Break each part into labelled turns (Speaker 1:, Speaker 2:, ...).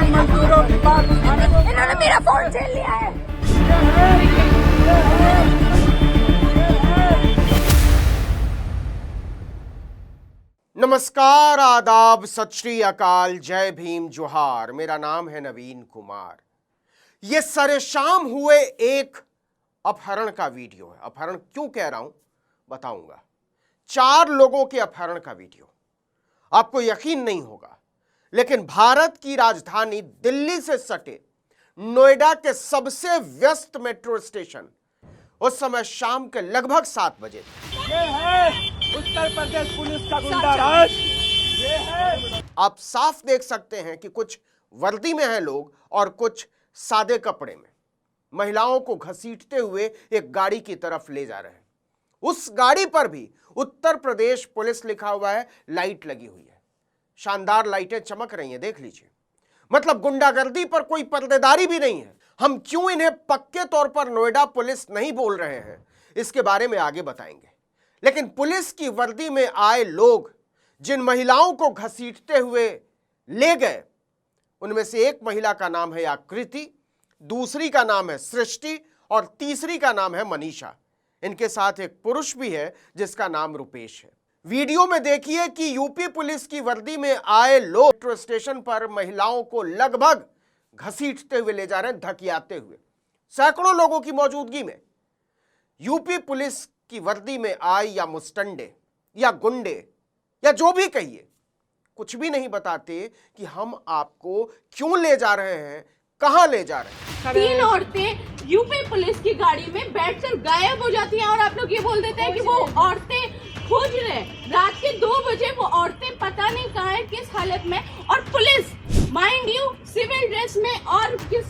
Speaker 1: मजदूरों की बात उठाने को
Speaker 2: इन्होंने मेरा फोन छीन लिया है।
Speaker 3: नमस्कार, आदाब, सत श्री अकाल, जय भीम, जोहार। मेरा नाम है नवीन कुमार। यह सरेशाम हुए एक अपहरण का वीडियो है। अपहरण क्यों कह रहा हूं बताऊंगा। 4 लोगों के अपहरण का वीडियो। आपको यकीन नहीं होगा, लेकिन भारत की राजधानी दिल्ली से सटे नोएडा के सबसे व्यस्त मेट्रो स्टेशन उस समय शाम के लगभग 7 बजे थे।
Speaker 1: ये है उत्तर प्रदेश पुलिस का गुंडा राज। ये है,
Speaker 3: आप साफ देख सकते हैं कि कुछ वर्दी में हैं लोग और कुछ सादे कपड़े में महिलाओं को घसीटते हुए एक गाड़ी की तरफ ले जा रहे हैं। उस गाड़ी पर भी उत्तर प्रदेश पुलिस लिखा हुआ है, लाइट लगी हुई है, शानदार लाइटें चमक रही हैं, देख लीजिए। मतलब गुंडागर्दी पर कोई पर्देदारी भी नहीं है। हम क्यों इन्हें पक्के तौर पर नोएडा पुलिस नहीं बोल रहे हैं, इसके बारे में आगे बताएंगे। लेकिन पुलिस की वर्दी में आए लोग जिन महिलाओं को घसीटते हुए ले गए, उनमें से एक महिला का नाम है आकृति, दूसरी का नाम है सृष्टि और तीसरी का नाम है मनीषा। इनके साथ एक पुरुष भी है जिसका नाम रुपेश है। वीडियो में देखिए कि यूपी पुलिस की वर्दी में आए लोग मेट्रो स्टेशन पर महिलाओं को लगभग घसीटते हुए ले जा रहे हैं, धकियाते हुए। सैकड़ों लोगों की मौजूदगी में यूपी पुलिस की वर्दी में आए या मुस्टंडे या गुंडे या जो भी कहिए, कुछ भी नहीं बताते कि हम आपको क्यों ले जा रहे हैं, कहां ले जा रहे हैं।
Speaker 4: 3 औरतें यूपी पुलिस की गाड़ी में बैठकर गायब हो जाती हैं और आप लोग ये बोल देते हैं कि वो औरतें खोज रहे हैं। रात के 2 बजे वो औरतें पता नहीं कहाँ है, किस हालत में, और police mind you civil dress में और किस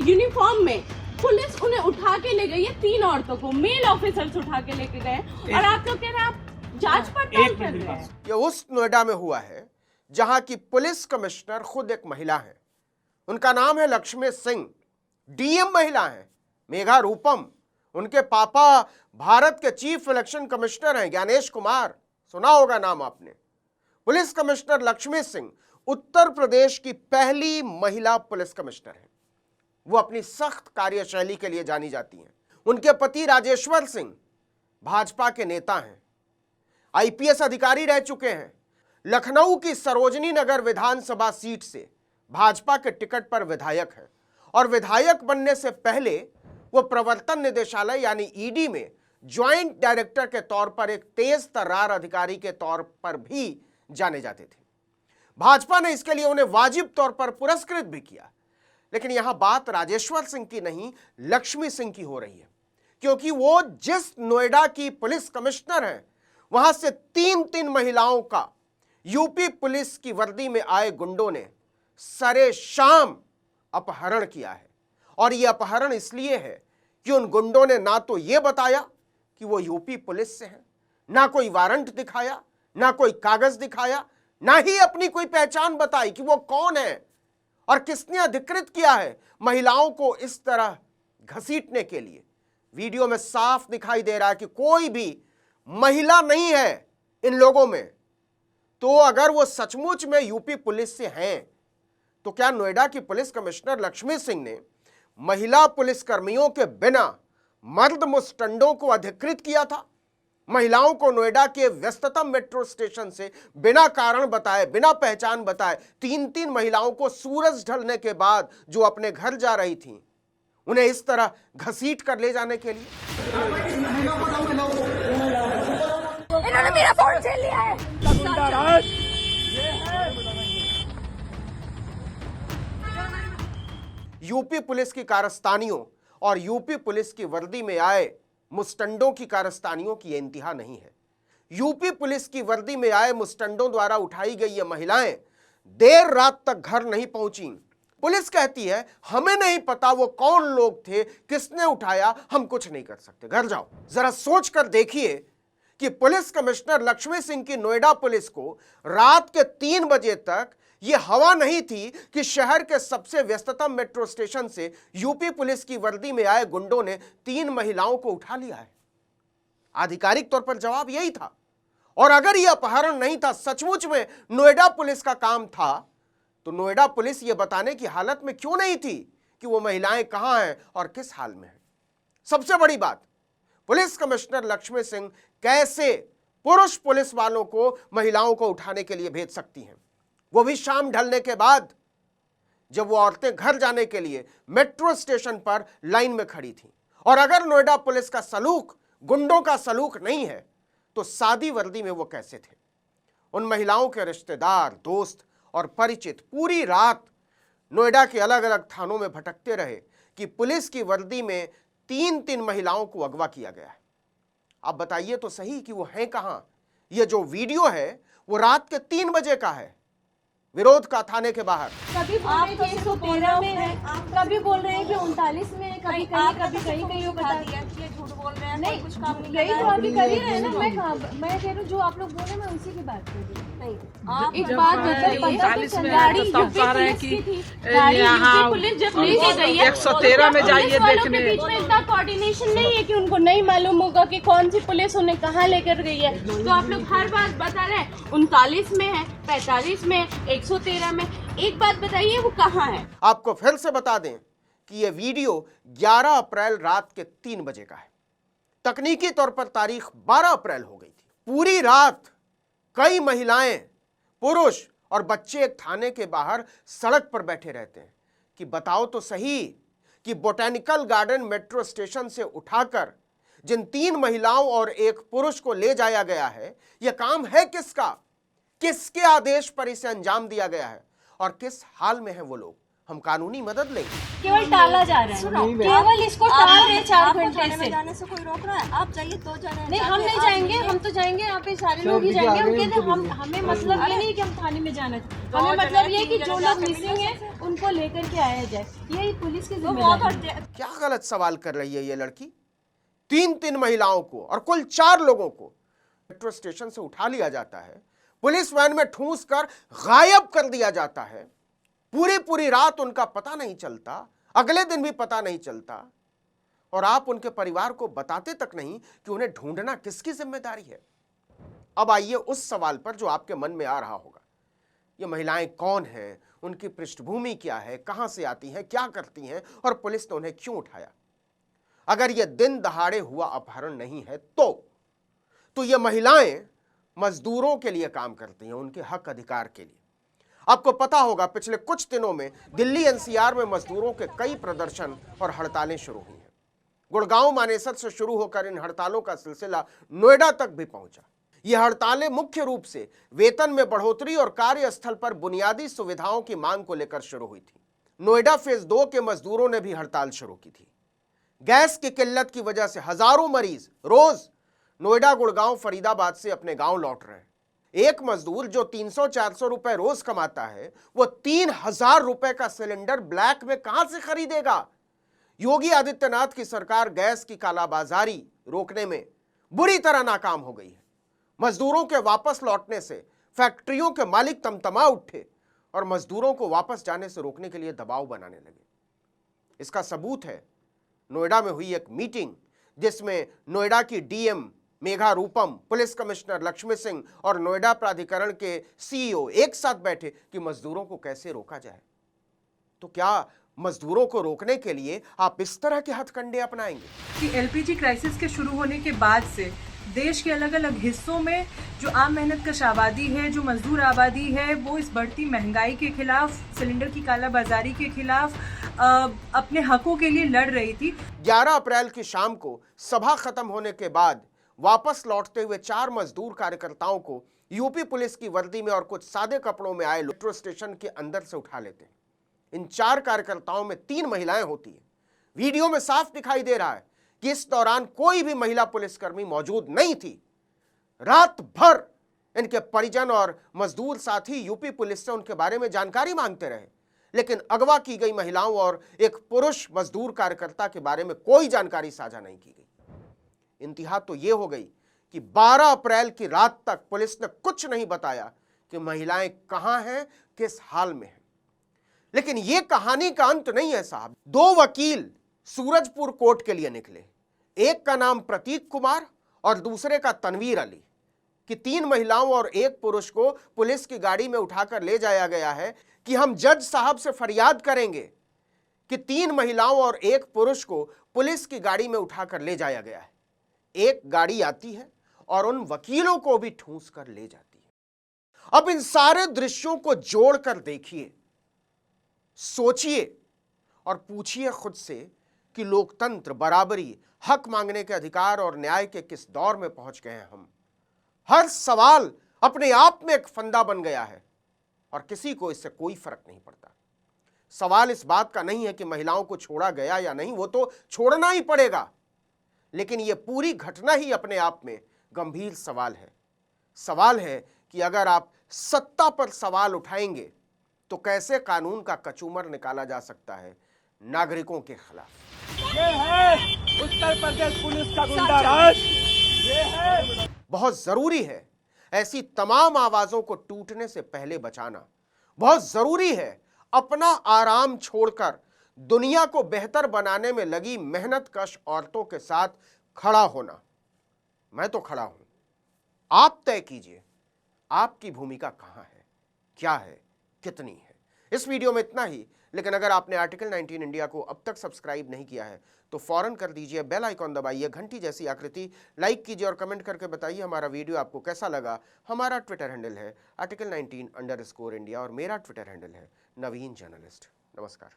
Speaker 4: यूनिफॉर्म में पुलिस उन्हें उठा के ले गई है। 3 औरतों को मेल ऑफिसर्स उठा के लेके गए और आप लोग कह रहे हैं आप जांच पड़ताल कर रहे हैं।
Speaker 3: ये उस नोएडा में हुआ है जहां की पुलिस कमिश्नर खुद एक महिला है। उनका नाम है लक्ष्मी सिंह। डीएम महिला है मेघा रूपम। उनके पापा भारत के चीफ इलेक्शन कमिश्नर हैं ज्ञानेश कुमार, सुना होगा नाम आपने। पुलिस कमिश्नर लक्ष्मी सिंह उत्तर प्रदेश की पहली महिला पुलिस कमिश्नर है। वो अपनी सख्त कार्यशैली के लिए जानी जाती हैं। उनके पति राजेश्वर सिंह भाजपा के नेता हैं, आईपीएस अधिकारी रह चुके हैं। लखनऊ की सरोजनी नगर विधानसभा सीट से भाजपा के टिकट पर विधायक हैं और विधायक बनने से पहले वो प्रवर्तन निदेशालय यानी ईडी में ज्वाइंट डायरेक्टर के तौर पर एक तेज तर्रार अधिकारी के तौर पर भी जाने जाते थे। भाजपा ने इसके लिए उन्हें वाजिब तौर पर पुरस्कृत भी किया। लेकिन यहां बात राजेश्वर सिंह की नहीं, लक्ष्मी सिंह की हो रही है, क्योंकि वो जिस नोएडा की पुलिस कमिश्नर हैं, वहां से 3 महिलाओं का यूपी पुलिस की वर्दी में आए गुंडों ने सरेशाम अपहरण किया है। और यह अपहरण इसलिए है कि उन गुंडों ने ना तो यह बताया कि वो यूपी पुलिस से हैं, ना कोई वारंट दिखाया, ना कोई कागज दिखाया, ना ही अपनी कोई पहचान बताई कि वो कौन है और किसने अधिकृत किया है महिलाओं को इस तरह घसीटने के लिए। वीडियो में साफ दिखाई दे रहा है कि कोई भी महिला नहीं है इन लोगों में। तो अगर वो सचमुच में यूपी पुलिस से हैं, तो क्या नोएडा की पुलिस कमिश्नर लक्ष्मी सिंह ने महिला पुलिसकर्मियों के बिना मर्द मुस्टंडों को अधिकृत किया था? महिलाओं को नोएडा के व्यस्ततम मेट्रो स्टेशन से बिना कारण बताए, बिना पहचान बताए 3 महिलाओं को सूरज ढलने के बाद जो अपने घर जा रही थीं, उन्हें इस तरह घसीट कर ले जाने के लिए।
Speaker 2: इन्होंने मेरा फोन छीन लिया है।
Speaker 1: गुंडा राज। ये है,
Speaker 3: यूपी पुलिस की कारस्तानियों और यूपी पुलिस की वर्दी में आए मुस्टंडों की कारस्तानियों की इंतहा नहीं है। यूपी पुलिस की वर्दी में आए मुस्टंडों द्वारा उठाई गई ये महिलाएं देर रात तक घर नहीं पहुंची। पुलिस कहती है हमें नहीं पता वो कौन लोग थे, किसने उठाया, हम कुछ नहीं कर सकते, घर जाओ। जरा सोच कर देखिए कि पुलिस कमिश्नर लक्ष्मी सिंह की नोएडा पुलिस को रात के 3 बजे तक यह हवा नहीं थी कि शहर के सबसे व्यस्ततम मेट्रो स्टेशन से यूपी पुलिस की वर्दी में आए गुंडों ने 3 महिलाओं को उठा लिया है। आधिकारिक तौर पर जवाब यही था। और अगर यह अपहरण नहीं था, सचमुच में नोएडा पुलिस का काम था, तो नोएडा पुलिस ये बताने की हालत में क्यों नहीं थी कि वो महिलाएं कहां हैं और किस हाल में हैं? सबसे बड़ी बात, पुलिस कमिश्नर लक्ष्मी सिंह कैसे पुरुष पुलिस वालों को महिलाओं को उठाने के लिए भेज सकती हैं, वो भी शाम ढलने के बाद, जब वो औरतें घर जाने के लिए मेट्रो स्टेशन पर लाइन में खड़ी थीं। और अगर नोएडा पुलिस का सलूक गुंडों का सलूक नहीं है तो सादी वर्दी में वो कैसे थे? उन महिलाओं के रिश्तेदार, दोस्त और परिचित पूरी रात नोएडा के अलग अलग थानों में भटकते रहे कि पुलिस की वर्दी में 3 महिलाओं को अगवा किया गया है। आप बताइए तो सही कि वो हैं कहां? ये जो वीडियो है वो रात के 3 बजे का है, विरोध का थाने के बाहर।
Speaker 5: कभी बोल रहे हैं कि 113 में है, कभी बोल रहे हैं कि 39 में है, कभी कहीं बता दिया कि ये झूठ बोल रहे हैं। नहीं, कुछ काम नहीं, यही तो अभी कर ही रहे हैं ना। मैं कह रही हूँ जो आप लोग बोले मैं उसी की बात कर रही हूँ।
Speaker 4: एक बात बताइए, गाड़ी यूपी पुलिस जब लेके गई है
Speaker 1: 113 में जाइए देखने।
Speaker 4: बीच में इतना कोऑर्डिनेशन नहीं है कि उनको नहीं मालूम होगा कि कौन सी पुलिस उन्हें कहाँ लेकर गई है। तो आप लोग हर बात बता रहे हैं 39 में है, 45 में, 113 में। एक बात बताइए वो कहाँ है?
Speaker 3: आपको फिर से बता दें कि यह वीडियो 11 अप्रैल रात के 3 बजे का है। तकनीकी तौर पर तारीख 12 अप्रैल हो गई थी। पूरी रात कई महिलाएं, पुरुष और बच्चे एक थाने के बाहर सड़क पर बैठे रहते हैं कि बताओ तो सही कि बोटैनिकल गार्डन मेट्रो स्टेशन से उठाकर जिन 3 महिलाओं और एक पुरुष को ले जाया गया है, यह काम है किसका? किसके आदेश पर इसे अंजाम दिया गया है और किस हाल में है वो लोग? हम कानूनी मदद लेंगे।
Speaker 5: केवल टाला जा रहा है, केवल इसको टाल रहे हैं 4 घंटे से।
Speaker 2: जाने से कोई रोक रहा है? आप जाइए, 2 जने।
Speaker 5: नहीं, हम नहीं जाएंगे, हम तो जाएंगे, यहाँ पे सारे लोग ही जाएंगे। हम कहते हैं हमें मतलब ये नहीं कि हम थाने में जाना चाहिए, हमें मतलब ये कि जो लोग मिसिंग है उनको लेकर के आया जाए, यही पुलिस की जिम्मेदारी है।
Speaker 3: क्या गलत सवाल कर रही है ये लड़की? 3 महिलाओं को और कुल 4 लोगों को मेट्रो स्टेशन से उठा लिया जाता है, पुलिस वैन में ठूंस कर गायब कर दिया जाता है। पूरी रात उनका पता नहीं चलता, अगले दिन भी पता नहीं चलता, और आप उनके परिवार को बताते तक नहीं कि उन्हें ढूंढना किसकी जिम्मेदारी है। अब आइए उस सवाल पर जो आपके मन में आ रहा होगा, ये महिलाएं कौन हैं, उनकी पृष्ठभूमि क्या है, कहां से आती हैं, क्या करती हैं और पुलिस ने उन्हें क्यों उठाया? अगर यह दिन दहाड़े हुआ अपहरण नहीं है तो ये महिलाएं मजदूरों के लिए काम करती हैं, उनके हक अधिकार के लिए। आपको पता होगा पिछले कुछ दिनों में दिल्ली एनसीआर में मजदूरों के कई प्रदर्शन और हड़तालें शुरू हुई हैं। गुड़गांव मानेसर से शुरू होकर इन हड़तालों का सिलसिला नोएडा तक भी पहुंचा। ये हड़तालें मुख्य रूप से वेतन में बढ़ोतरी और कार्यस्थल पर बुनियादी सुविधाओं की मांग को लेकर शुरू हुई थी। नोएडा फेज 2 के मजदूरों ने भी हड़ताल शुरू की थी। गैस की किल्लत की वजह से हजारों मरीज रोज नोएडा, गुड़गांव, फरीदाबाद से अपने गांव लौट रहे हैं। एक मजदूर जो 300-400 रुपए रोज कमाता है, वो 3000 रुपए का सिलेंडर ब्लैक में कहां से खरीदेगा? योगी आदित्यनाथ की सरकार गैस की कालाबाजारी रोकने में बुरी तरह नाकाम हो गई है। मजदूरों के वापस लौटने से फैक्ट्रियों के मालिक तमतमा उठे और मजदूरों को वापस जाने से रोकने के लिए दबाव बनाने लगे। इसका सबूत है नोएडा में हुई एक मीटिंग, जिसमें नोएडा की डीएम मेघा रूपम, पुलिस कमिश्नर लक्ष्मी सिंह और नोएडा प्राधिकरण के सीईओ एक साथ बैठे कि मजदूरों को कैसे रोका जाए। तो क्या मजदूरों को रोकने के लिए आप इस तरह के हथकंडे अपनाएंगे?
Speaker 6: कि एलपीजी क्राइसिस के शुरू होने के बाद से देश के अलग अलग हिस्सों में जो आम मेहनत कश आबादी है, जो मजदूर आबादी है, वो इस बढ़ती महंगाई के खिलाफ, सिलेंडर की कालाबाजारी के खिलाफ अपने हकों के लिए लड़ रही थी।
Speaker 3: 11 अप्रैल की शाम को सभा खत्म होने के बाद वापस लौटते हुए 4 मजदूर कार्यकर्ताओं को यूपी पुलिस की वर्दी में और कुछ सादे कपड़ों में आए मेट्रो स्टेशन के अंदर से उठा लेते हैं। इन 4 कार्यकर्ताओं में 3 महिलाएं होती हैं। वीडियो में साफ दिखाई दे रहा है कि इस दौरान कोई भी महिला पुलिसकर्मी मौजूद नहीं थी। रात भर इनके परिजन और मजदूर साथी यूपी पुलिस से उनके बारे में जानकारी मांगते रहे, लेकिन अगवा की गई महिलाओं और एक पुरुष मजदूर कार्यकर्ता के बारे में कोई जानकारी साझा नहीं की गई। इंतहा तो यह हो गई कि 12 अप्रैल की रात तक पुलिस ने कुछ नहीं बताया कि महिलाएं कहां हैं, किस हाल में हैं। लेकिन यह कहानी का अंत नहीं है साहब। 2 वकील सूरजपुर कोर्ट के लिए निकले। एक का नाम प्रतीक कुमार और दूसरे का तनवीर अली। कि 3 महिलाओं और 1 पुरुष को पुलिस की गाड़ी में उठाकर ले जाया गया है कि हम जज साहब से फरियाद करेंगे कि 3 महिलाओं और 1 पुरुष को पुलिस की गाड़ी में उठाकर ले जाया गया है। एक गाड़ी आती है और उन वकीलों को भी ठूंस कर ले जाती है। अब इन सारे दृश्यों को जोड़कर देखिए, सोचिए और पूछिए खुद से कि लोकतंत्र, बराबरी, हक मांगने के अधिकार और न्याय के किस दौर में पहुंच गए हैं हम। हर सवाल अपने आप में एक फंदा बन गया है और किसी को इससे कोई फर्क नहीं पड़ता। सवाल इस बात का नहीं है कि महिलाओं को छोड़ा गया या नहीं, वो तो छोड़ना ही पड़ेगा, लेकिन यह पूरी घटना ही अपने आप में गंभीर सवाल है। सवाल है कि अगर आप सत्ता पर सवाल उठाएंगे तो कैसे कानून का कचूमर निकाला जा सकता है नागरिकों के खिलाफ।
Speaker 1: ये है उत्तर प्रदेश पुलिस का गुंडा राज। ये है
Speaker 3: बहुत जरूरी है ऐसी तमाम आवाजों को टूटने से पहले बचाना। बहुत जरूरी है अपना आराम छोड़कर दुनिया को बेहतर बनाने में लगी मेहनतकश औरतों के साथ खड़ा होना। मैं तो खड़ा हूं, आप तय कीजिए आपकी भूमिका कहां है, क्या है, कितनी है। इस वीडियो में इतना ही, लेकिन अगर आपने आर्टिकल 19 इंडिया को अब तक सब्सक्राइब नहीं किया है तो फौरन कर दीजिए, बेल आइकॉन दबाइए, घंटी जैसी आकृति लाइक कीजिए और कमेंट करके बताइए हमारा वीडियो आपको कैसा लगा। हमारा ट्विटर हैंडल है article19_India और मेरा ट्विटर हैंडल है नवीन जर्नलिस्ट। नमस्कार।